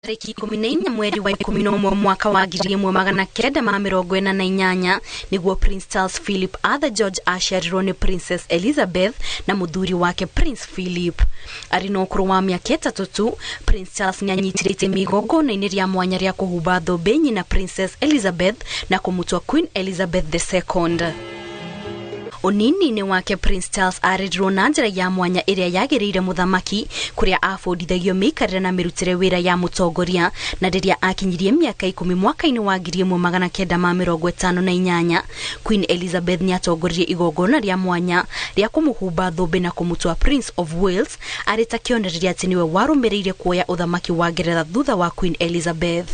Tariki 14 mweri wa 11 mwaka wa 1948 niguo Prince Charles Philip Arthur George aciarirwo ni Princess Elizabeth na muthuri wake Prince Philip. Ari no ukuru wa miaka 3 tu, Prince Charles nyanyitirite migongona-ini ria mwanya ria kuhumba thũmbĩ nyina Princess Elizabeth na kumutwa Queen Elizabeth II. Unini-ini wake Prince Charles arirwo na njira ya mwanya iria yagiriire muthamaki kuria afundithagio mikarire na mirutire wira ya mutongoria na riria akinyirie miaka 10 mwaka-ini wa 1958 Queen Elizabeth ni atongoririe igongona ria mwanya ria kumuhumba thũmbĩ na kumutwa Prince of Wales arita kionereria ati niwe warumireire kuoya uthamaki wa Ngeretha thutha wa Queen Elizabeth.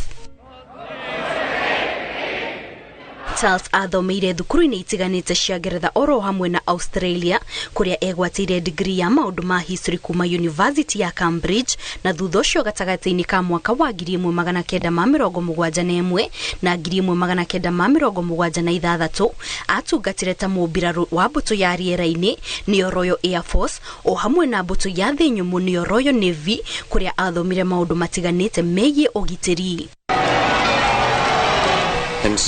Charles athomeire thukuru-ini itiganite cia Ngeretha oro hamwe na Australia kuria egwatire degree ya maundu ma history kuma University ya Cambridge na thutha ucio gatagati-ini ka mwaka wa 1971 na 1976 atungatire ta mubiraru wa mbutu ya riera-ini niyo Royal Air Force o hamwe na mbutu ya thi nyumu niyo Royal Navy kuria athomire maundu matiganite megie ugitiri.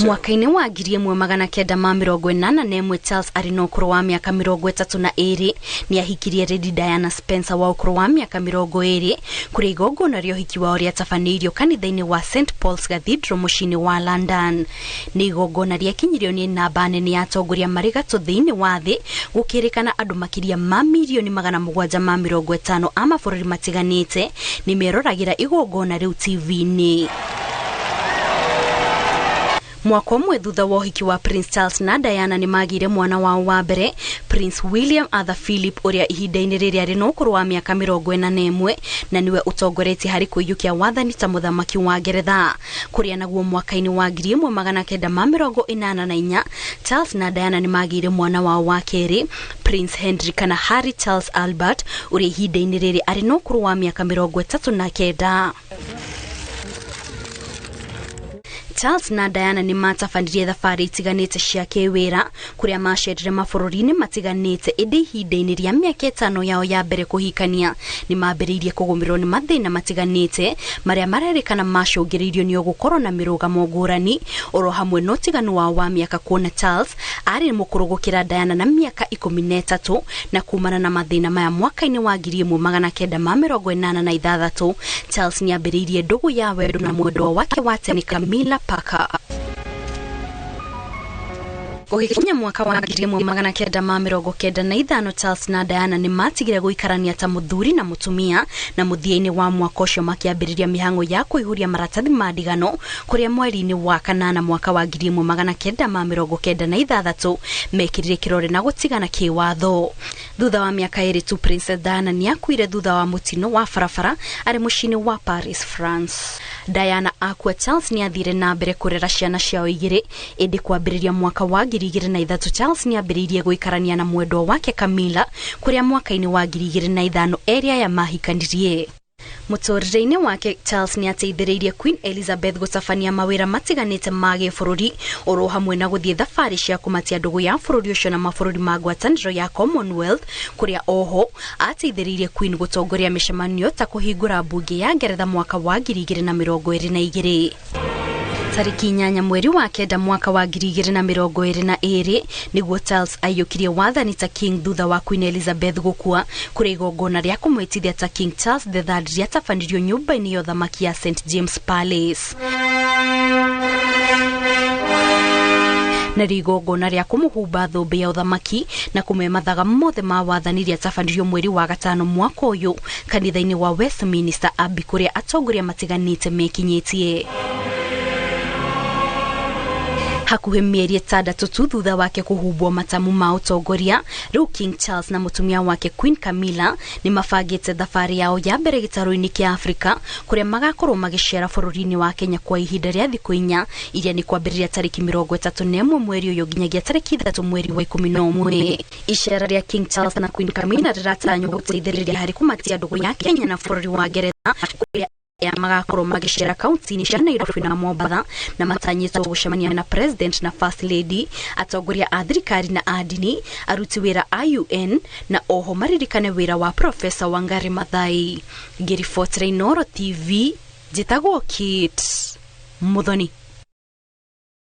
Mwaka-ini wa 1981 Charles ari na ukuru wa miaka 32 ni ahikirie Lady Diana Spencer wa ukuru wa miaka 20 kuri igongona ria uhiki wao ria tafanĩirio kanitha-ini wa St Paul's Cathedral mucii-ini wa London. Ni igongona ria kinyirio ni namba nene ya atongoria marĩ gatũ thĩinĩ wa thĩ gũkĩrĩkana andũ makiria ma milioni 750 a mabũrũri matiganĩte ni meroragĩra igongona riu TV-ini. Mwaka ũmwe thutha wa ũhiki wa Prince Charles na Diana ni magire mwana wao wa mbere Prince William Arthur Philip uria ihinda-ini riria ari no ukuru wa miaka 41 na niwe utongoretie hari kuiyukia wathani ta muthamaki wa Ngeretha. Kuria naguo mwaka-ini wa 1984 Charles na Diana ni magire mwana wao wa keri Prince Henry kana Harry Charles Albert uria ihinda-ini riri ari no ukuru wa miaka 39. Charles na Diana ni matafandirie thabarĩ itiganĩte cia kĩwĩra kuria macerire mabũrũri-inĩ matiganĩte ĩndĩ ihinda-inĩ ria mĩaka 5 yao ya mbere kũhikania ni mambĩrĩirie kũgũmĩrwo ni mathĩna matiganĩte maria marerĩkana macũngĩrĩirio ni gũkorwo na mĩrũgamo ngũrani oro hamwe na ũtiganu wao wa mĩaka kuona Charles arĩ mũkũrũ gũkĩra Diana na mĩaka 13 na kumana na mathĩna maya mwaka-inĩ wa 1986 Charles ni ambĩrĩirie ndũgũ ya wendo na mwendwa wake wa tene Camilla Parker. Ũgĩkinya mwaka wa 1995 Charles na Diana ni matigire gũikarania ta muthuri na mutumia na muthia-inĩ wa mwaka ũcio makiambĩrĩria mĩhang'o ya kũihũria maratathi ma ndigano kuria mweri-inĩ wa kanana mwaka wa 1996 mekirire kirore na gũtigana kĩwatho. Thutha wa miaka 2 tu Princess Diana ni akuire thutha wa mutino wa barabara ari mucii-inĩ wa Paris, France. Diana akua Charles ni athire na mbere kurera ciana ciao igĩrĩ ĩndĩ kwambĩrĩria mwaka wa 2003 Charles ni ambĩrĩirie gũikarania na mwendwa wake Camilla kuria mwaka-inĩ wa 2005 area ya mahikanirie. Mũtũrĩre-inĩ wake Charles ni ateithĩrĩirie Queen Elizabeth gũtabania mawĩra matiganĩte ma gĩbũrũri oro hamwe na gũthiĩ thabarĩ cia kũmatia ndũgũ ya bũrũri ũcio na mabũrũri ma ngwatanĩro ya Commonwealth kuria oho ateithĩrĩirie Queen gũtongoria mĩcemanio ta kũhingũra mbunge ya Ngeretha mwaka wa 2022. Tariki 8 mweri wa 9 mwaka wa 2022 niguo Charles aiyũkirie wathani ta king thutha wa Queen Elizabeth gũkua kũrĩ igongona ria kũmwĩtithia ta King Charles III ria tabanirio nyũmba-inĩ ya ũthamaki ya St James Palace. Na igongona ria kumuhumba thũmbĩ ya ũthamaki na kũmemathaga mothe ma wathani ria tabanirio mweri wa 5 mwaka ũyũ kanitha-inĩ wa Westminster Abbey kuria atongoria matiganĩte mekinyĩtie. Hakuhĩ mĩeri 6 tu thutha wake kuhumbwo matamu ma ũtongoria rĩu King Charles na mutumia wake Queen Camilla ni mabangĩte thabarĩ yao ya mbere gĩtarũ-inĩ kĩa Afrika kuria magakorwo magĩcera bũrũri-inĩ wa Kenya kwa ihinda rĩa thikũ 4 iria ni kwambĩrĩria tariki 31 mweri ũyũ nginyagia tariki 3 mweri wa 11. Icera rĩa King Charles na Queen Camilla rĩratanywo gũteithĩrĩria harĩ kũmatia ndũgũ ya Kenya na bũrũri wa Ngeretha kuria ya magakorwo magĩcera kaunti-inĩ cia Nairobi na Mombasa na matanyĩtwo gũcemania na President na First Lady, atongoria a thirikari na adini, aruti wĩra a UN na oho maririkane wĩra wa Professor Wangari Maathai. Ngiribotera Inooro TV, Jitagwo Kate Muthoni.